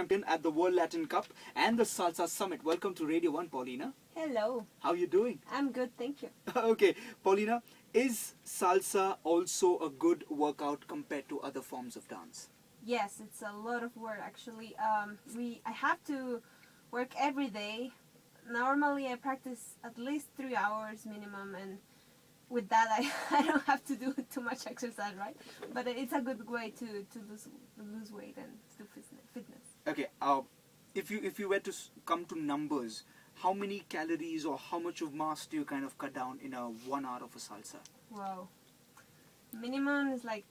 Champion at the World Latin Cup and the Salsa Summit. Welcome to Radio 1, Paulina. Hello. How are you doing? I'm good, thank you. Okay, Paulina, is salsa also a good workout compared to other forms of dance? Yes, it's a lot of work actually. I have to work every day. Normally I practice at least 3 hours minimum, and with that I don't have to do too much exercise, right? But it's a good way to lose weight and do fitness. Okay, if you were to come to numbers, how many calories or how much of mass do you kind of cut down in a 1 hour of a salsa? Wow. Minimum is like,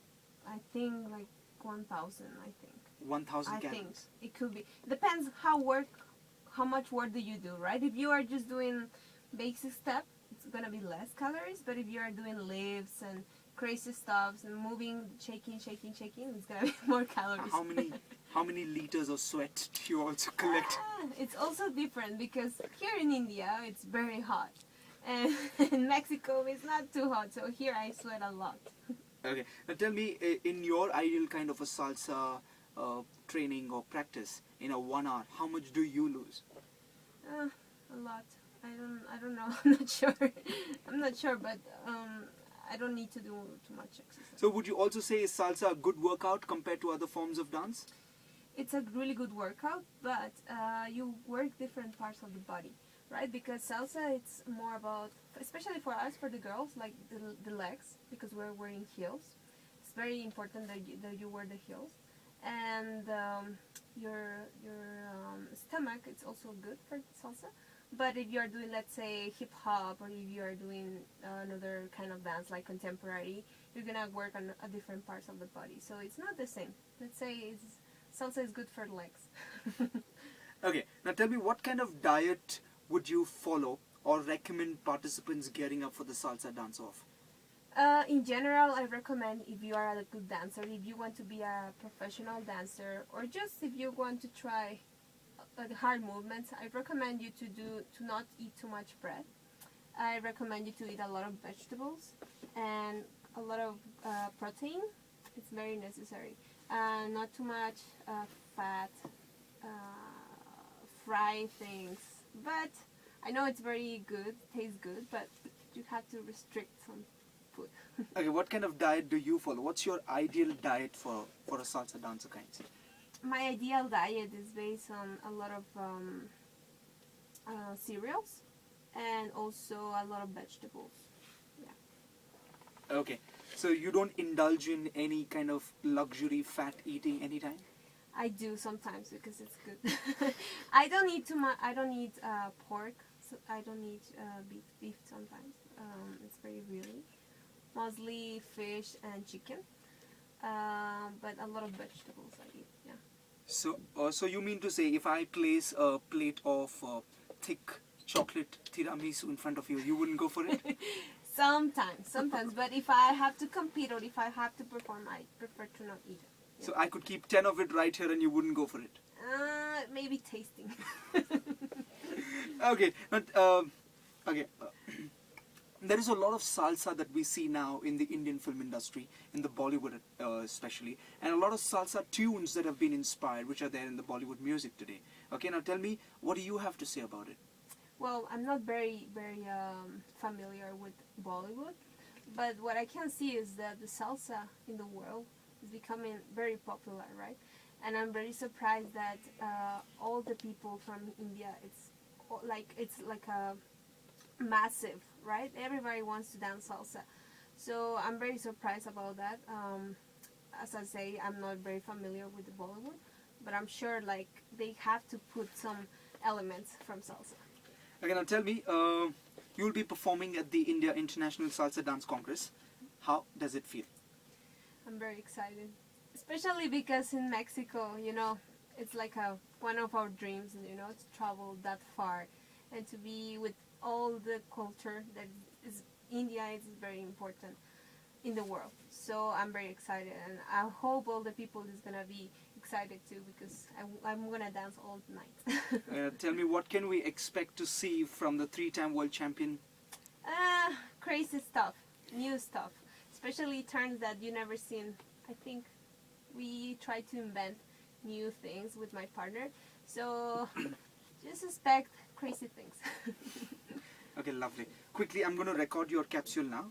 I think like 1,000. I think. 1,000 I calories. think it could be. Depends how much work do you do, right? If you are just doing basic stuff, it's gonna be less calories. But if you are doing lifts and crazy stuffs and moving, shaking, it's gonna be more calories. How many liters of sweat do you also collect? It's also different because here in India it's very hot, and in Mexico it's not too hot. So here I sweat a lot. Okay, now tell me, in your ideal kind of a salsa training or practice in a 1 hour, how much do you lose? A lot. I don't know. I'm not sure. I'm not sure, but I don't need to do too much exercise. So would you also say is salsa a good workout compared to other forms of dance? It's a really good workout, but you work different parts of the body, right? Because salsa, it's more about, especially for us, for the girls, like the legs, because we're wearing heels. It's very important that you wear the heels, and your stomach. It's also good for salsa. But if you are doing, let's say, hip hop, or if you are doing another kind of dance like contemporary, you're gonna work on different parts of the body. So it's not the same. Let's say salsa is good for legs. Okay, now tell me, what kind of diet would you follow or recommend participants getting up for the salsa dance-off? In general, I recommend, if you are a good dancer, if you want to be a professional dancer, or just if you want to try the hard movements, I recommend you to not eat too much bread. I recommend you to eat a lot of vegetables and a lot of protein. It's very necessary. Not too much fat, fried things. But I know it's very good, tastes good, but you have to restrict some food. Okay, what kind of diet do you follow? What's your ideal diet for a salsa dancer kind? My ideal diet is based on a lot of cereals and also a lot of vegetables. Yeah. Okay, so you don't indulge in any kind of luxury fat eating anytime? I do sometimes because it's good. I don't eat too much. I don't eat pork. So I don't eat beef sometimes. It's very rarely. Mostly fish and chicken. But a lot of vegetables I eat. Yeah. So you mean to say, if I place a plate of thick chocolate tiramisu in front of you, you wouldn't go for it? Sometimes. But if I have to compete or if I have to perform, I prefer to not eat it. Yeah. So I could keep 10 of it right here and you wouldn't go for it? Maybe tasting. Okay, but okay. There is a lot of salsa that we see now in the Indian film industry, in the Bollywood especially, and a lot of salsa tunes that have been inspired, which are there in the Bollywood music today. Okay, now tell me, what do you have to say about it? Well, I'm not very familiar with Bollywood, but what I can see is that the salsa in the world is becoming very popular, right? And I'm very surprised that all the people from India, it's like a massive, right? Everybody wants to dance salsa. So I'm very surprised about that. As I say, I'm not very familiar with the Bollywood, but I'm sure like they have to put some elements from salsa. Okay, now tell me, you'll be performing at the India International Salsa Dance Congress. How does it feel? I'm very excited, especially because in Mexico, it's like one of our dreams, to travel that far and to be with all the culture that is India is very important in the world. So I'm very excited, and I hope all the people is gonna be excited too, because I'm gonna dance all night. Tell me, what can we expect to see from the 3-time world champion? Crazy stuff, new stuff, especially turns that you never seen. I think we try to invent new things with my partner. So just expect crazy things. Okay, lovely. Quickly, I'm going to record your capsule now.